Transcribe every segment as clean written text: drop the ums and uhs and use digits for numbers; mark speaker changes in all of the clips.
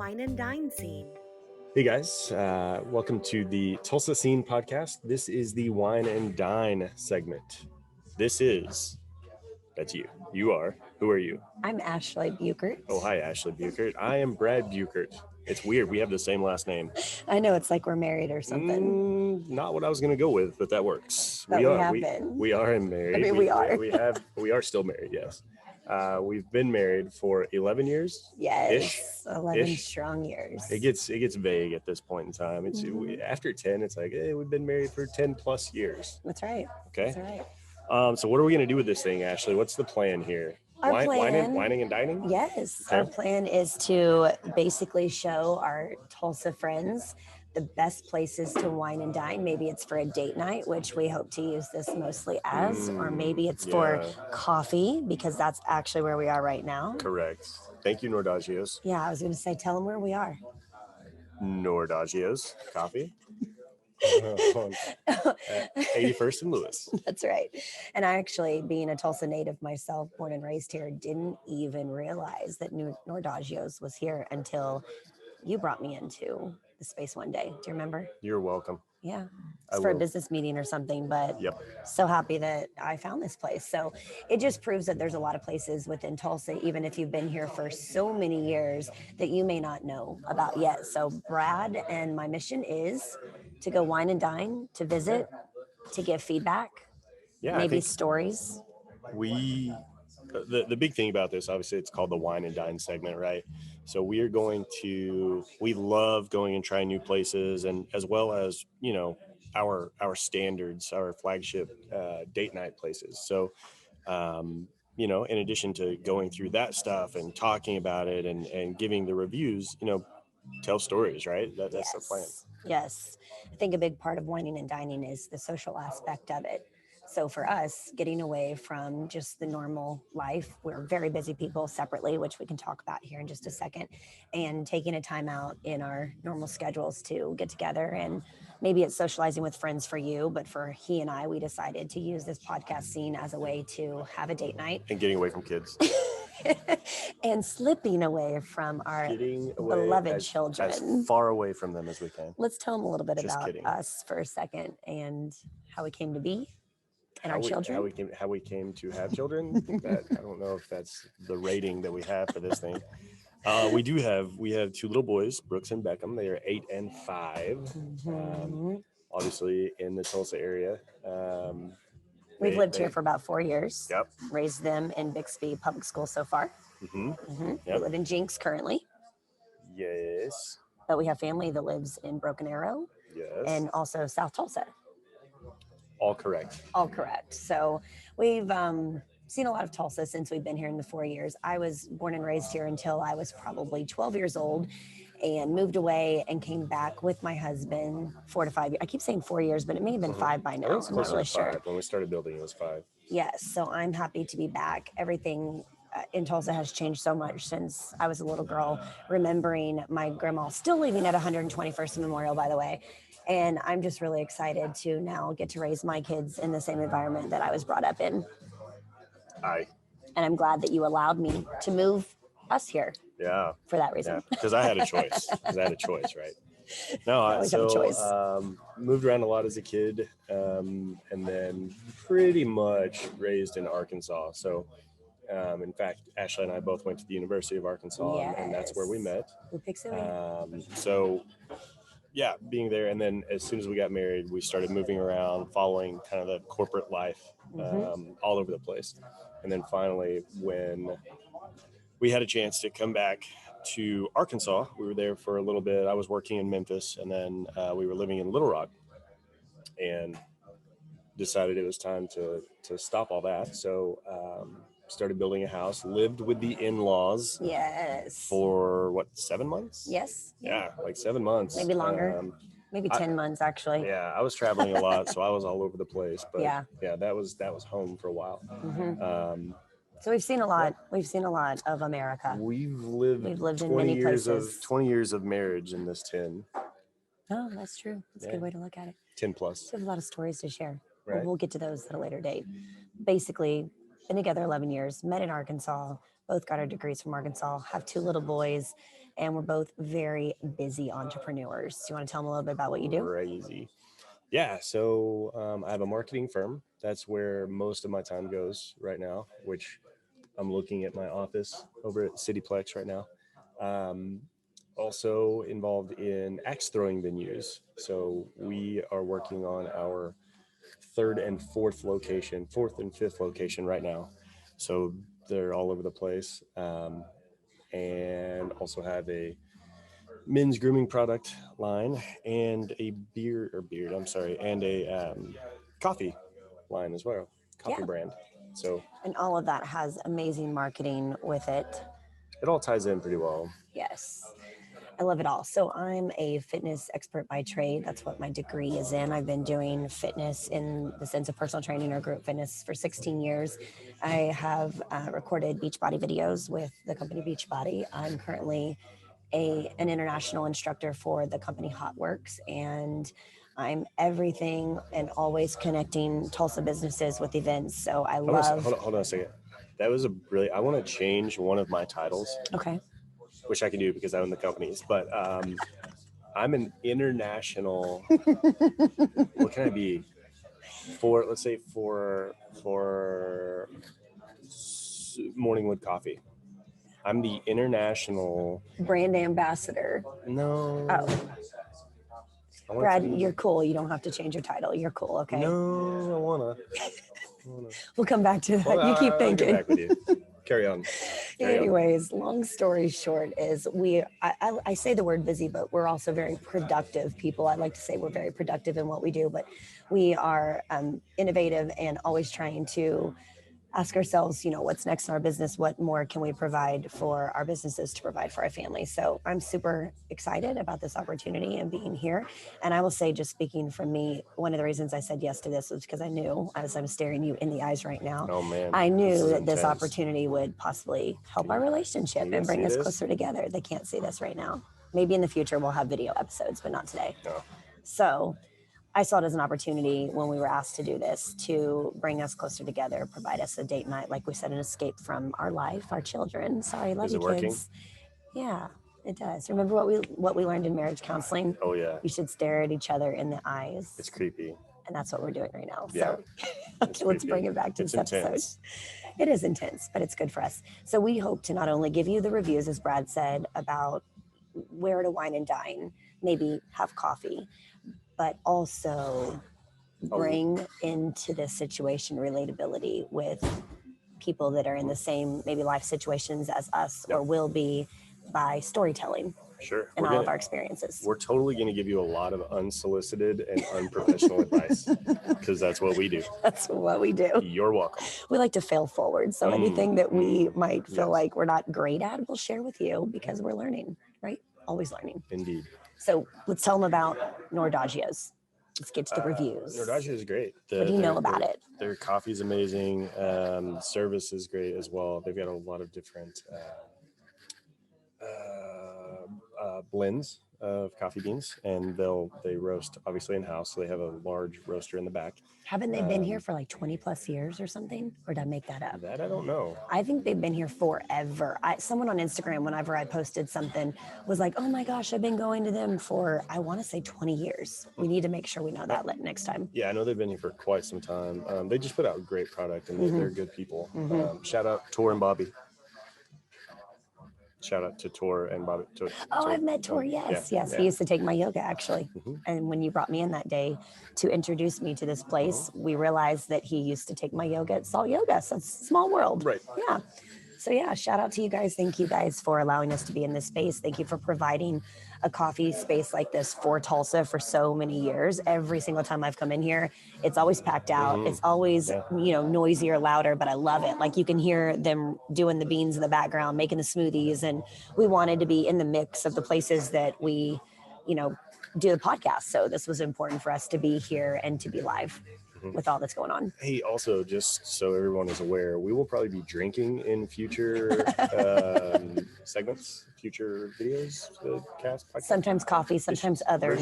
Speaker 1: wine and dine scene.
Speaker 2: Hey guys, welcome to the Tulsa Scene podcast. This is the Wine and Dine segment. That's you. You are. Who are you?
Speaker 3: I'm Ashlee Buchert.
Speaker 2: Oh, hi, Ashlee Buchert. I am Brad Buchert. It's weird. We have the same last name.
Speaker 3: I know, it's like we're married or something.
Speaker 2: Not what I was going to go with, but that works.
Speaker 3: But we
Speaker 2: are.
Speaker 3: have been.
Speaker 2: We are married.
Speaker 3: I mean, we are.
Speaker 2: We are still married, yes. We've been married for 11 years.
Speaker 3: Yes, 11 strong years.
Speaker 2: It gets vague at this point in time. It's after 10, it's like, hey, we've been married for 10 plus years.
Speaker 3: That's right.
Speaker 2: Okay.
Speaker 3: That's right.
Speaker 2: So what are we going to do with this thing, Ashlee? What's the plan here? Wining and dining?
Speaker 3: Yes.
Speaker 2: Okay.
Speaker 3: Our plan is to basically show our Tulsa friends the best places to wine and dine. Maybe it's for a date night, which we hope to use this mostly as, or maybe it's for coffee, because that's actually where we are right now.
Speaker 2: Correct. Thank you, Nordaggios.
Speaker 3: Yeah, I was going to say, tell them where we are.
Speaker 2: Nordaggios Coffee. 81st and Lewis.
Speaker 3: That's right. And I actually, being a Tulsa native myself, born and raised here, didn't even realize that Nordaggios was here until you brought me into the space one day. Do you remember?
Speaker 2: You're welcome.
Speaker 3: Yeah. It's for a business meeting or something, but so happy that I found this place. So it just proves that there's a lot of places within Tulsa, even if you've been here for so many years, that you may not know about yet. So Brad and my mission is to go wine and dine, to visit, to give feedback, maybe stories.
Speaker 2: The big thing about this, obviously, it's called the Wine and Dine segment, right? So we love going and trying new places, and as well as, our standards, our flagship date night places. So, in addition to going through that stuff and talking about it and giving the reviews, tell stories, right? That's the plan.
Speaker 3: Yes. I think a big part of wining and dining is the social aspect of it. So for us, getting away from just the normal life, we're very busy people separately, which we can talk about here in just a second, and taking a time out in our normal schedules to get together. And maybe it's socializing with friends for you, but for he and I, we decided to use this podcast scene as a way to have a date night.
Speaker 2: And getting away from kids.
Speaker 3: And slipping away from our beloved children.
Speaker 2: As far away from them as we can.
Speaker 3: Let's tell them a little bit about us for a second and how we came to be. And our children.
Speaker 2: How we came to have children. I don't know if that's the rating that we have for this thing. We have two little boys, Brooks and Beckham. They are 8 and 5. Obviously in the Tulsa area.
Speaker 3: We've lived here for about 4 years.
Speaker 2: Yep.
Speaker 3: Raised them in Bixby Public School so far. We live in Jinx currently.
Speaker 2: Yes.
Speaker 3: But we have family that lives in Broken Arrow.
Speaker 2: Yes.
Speaker 3: And also South Tulsa.
Speaker 2: All correct.
Speaker 3: So we've seen a lot of Tulsa since we've been here in the 4 years. I was born and raised here until I was probably 12 years old and moved away and came back with my husband 4 to 5 years. I keep saying 4 years, but it may have been 5 by now. I'm not really sure.
Speaker 2: When we started building, it was 5.
Speaker 3: Yes. So I'm happy to be back. Everything in Tulsa has changed so much since I was a little girl, remembering my grandma still living at 121st Memorial, by the way. And I'm just really excited to now get to raise my kids in the same environment that I was brought up in. And I'm glad that you allowed me to move us here.
Speaker 2: Yeah.
Speaker 3: For that reason.
Speaker 2: Because I had a choice. Right? No, moved around a lot as a kid, and then pretty much raised in Arkansas. So, in fact, Ashlee and I both went to the University of Arkansas, and that's where we met. Yeah, being there. And then as soon as we got married, we started moving around, following kind of the corporate life all over the place. And then finally, when we had a chance to come back to Arkansas, we were there for a little bit. I was working in Memphis, and then we were living in Little Rock, and decided it was time to stop all that. So started building a house, lived with the in-laws.
Speaker 3: Yes.
Speaker 2: For 7 months?
Speaker 3: Yes.
Speaker 2: Yeah, like 7 months.
Speaker 3: Maybe longer. Maybe 10 months, actually.
Speaker 2: Yeah, I was traveling a lot, so I was all over the place. But
Speaker 3: yeah,
Speaker 2: that was home for a while.
Speaker 3: So we've seen a lot. We've seen a lot of America.
Speaker 2: We've lived in many places. 20 years of marriage in this 10.
Speaker 3: Oh, that's true. That's a good way to look at it.
Speaker 2: 10 plus.
Speaker 3: We have a lot of stories to share.
Speaker 2: Right.
Speaker 3: We'll get to those at a later date. Basically, been together 11 years, met in Arkansas, both got our degrees from Arkansas, have 2 little boys, and we're both very busy entrepreneurs. Do you want to tell them a little bit about what you do?
Speaker 2: Crazy. Yeah, so I have a marketing firm. That's where most of my time goes right now, which I'm looking at my office over at Cityplex right now. Also involved in axe throwing venues. So we are working on our fourth and fifth location right now. So they're all over the place. And also have a men's grooming product line and a and a coffee line as well, coffee brand. So,
Speaker 3: and all of that has amazing marketing with it.
Speaker 2: It all ties in pretty well.
Speaker 3: Yes. I love it all. So I'm a fitness expert by trade. That's what my degree is in. I've been doing fitness in the sense of personal training or group fitness for 16 years. I have recorded Beachbody videos with the company Beachbody. I'm currently an international instructor for the company Hotworks, and I'm everything and always connecting Tulsa businesses with events. So I love.
Speaker 2: Hold on a second. That was I want to change one of my titles.
Speaker 3: Okay.
Speaker 2: Which I can do because I own the companies, but I'm an international. What can I be? Let's say for Morningwood Coffee. I'm the international
Speaker 3: brand ambassador.
Speaker 2: No.
Speaker 3: Oh. Brad, you're cool. You don't have to change your title. You're cool, okay?
Speaker 2: No, I wanna.
Speaker 3: We'll come back to that. Well, you keep thinking.
Speaker 2: I'll get back with you. Carry on.
Speaker 3: Anyways, long story short is I say the word busy, but we're also very productive people. I like to say we're very productive in what we do, but we are innovative and always trying to ask ourselves, what's next in our business? What more can we provide for our businesses to provide for our families? So I'm super excited about this opportunity and being here. And I will say, just speaking from me, one of the reasons I said yes to this was because I knew, as I'm staring you in the eyes right now, I knew that this opportunity would possibly help our relationship and bring us closer together. They can't see this right now. Maybe in the future we'll have video episodes, but not today. No. So I saw it as an opportunity when we were asked to do this to bring us closer together, provide us a date night, like we said, an escape from our life, our children. Sorry, love you, kids. Working? Yeah, it does. Remember what we learned in marriage counseling?
Speaker 2: Oh yeah.
Speaker 3: You should stare at each other in the eyes.
Speaker 2: It's creepy.
Speaker 3: And that's what we're doing right now.
Speaker 2: Yeah.
Speaker 3: So okay, let's bring it back to this episode. It is intense, but it's good for us. So we hope to not only give you the reviews, as Brad said, about where to wine and dine, maybe have coffee, but also bring into this situation relatability with people that are in the same maybe life situations as us or will be by storytelling.
Speaker 2: Sure.
Speaker 3: And all of our experiences.
Speaker 2: We're totally going to give you a lot of unsolicited and unprofessional advice because that's what we do.
Speaker 3: That's what we do.
Speaker 2: You're welcome.
Speaker 3: We like to fail forward. So anything that we might feel like we're not great at, we'll share with you because we're learning, right? Always learning.
Speaker 2: Indeed.
Speaker 3: So let's tell them about Nordaggios. Let's get to the reviews.
Speaker 2: Nordaggios is great.
Speaker 3: What do you know about it?
Speaker 2: Their coffee's amazing. Service is great as well. They've got a lot of different blends of coffee beans, and they roast obviously in-house, so they have a large roaster in the back.
Speaker 3: Haven't they been here for like 20 plus years or something? Or did I make that up?
Speaker 2: That I don't know.
Speaker 3: I think they've been here forever. Someone on Instagram, whenever I posted something, was like, oh my gosh, I've been going to them for, I want to say 20 years. We need to make sure we know that next time.
Speaker 2: Yeah, I know they've been here for quite some time. They just put out a great product, and they're good people. Shout out Tor and Bobby. Shout out to Tor and Bobby.
Speaker 3: I've met Tor. Yes. He used to take my yoga, actually. And when you brought me in that day to introduce me to this place, we realized that he used to take my yoga at Salt Yoga. So it's a small world.
Speaker 2: Right.
Speaker 3: Yeah. So yeah, shout out to you guys. Thank you guys for allowing us to be in this space. Thank you for providing a coffee space like this for Tulsa for so many years. Every single time I've come in here, it's always packed out. It's always, noisier, louder, but I love it. Like you can hear them doing the beans in the background, making the smoothies. And we wanted to be in the mix of the places that we, do the podcast. So this was important for us to be here and to be live with all that's going on.
Speaker 2: Hey, also, just so everyone is aware, we will probably be drinking in future segments, future videos, the cast podcast.
Speaker 3: Sometimes coffee, sometimes other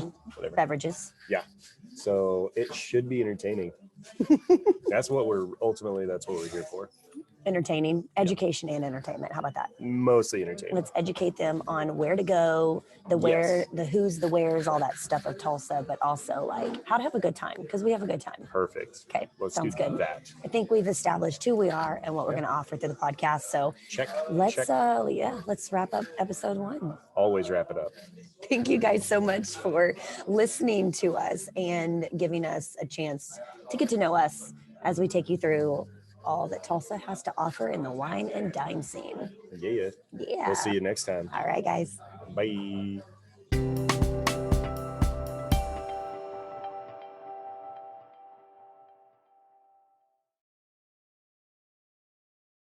Speaker 3: beverages.
Speaker 2: Yeah. So it should be entertaining. That's what we're here for.
Speaker 3: entertaining, education and entertainment. How about that?
Speaker 2: Mostly entertainment.
Speaker 3: Let's educate them on where to go, the where, the who's, the where's, all that stuff of Tulsa, but also like how to have a good time, because we have a good time.
Speaker 2: Perfect.
Speaker 3: Okay,
Speaker 2: Sounds
Speaker 3: good.
Speaker 2: That.
Speaker 3: I think we've established who we are and what we're going to offer through the podcast. So let's wrap up episode 1.
Speaker 2: Always wrap it up.
Speaker 3: Thank you guys so much for listening to us and giving us a chance to get to know us as we take you through all that Tulsa has to offer in the wine and dine scene.
Speaker 2: Yeah. We'll see you next time.
Speaker 3: All right, guys.
Speaker 2: Bye.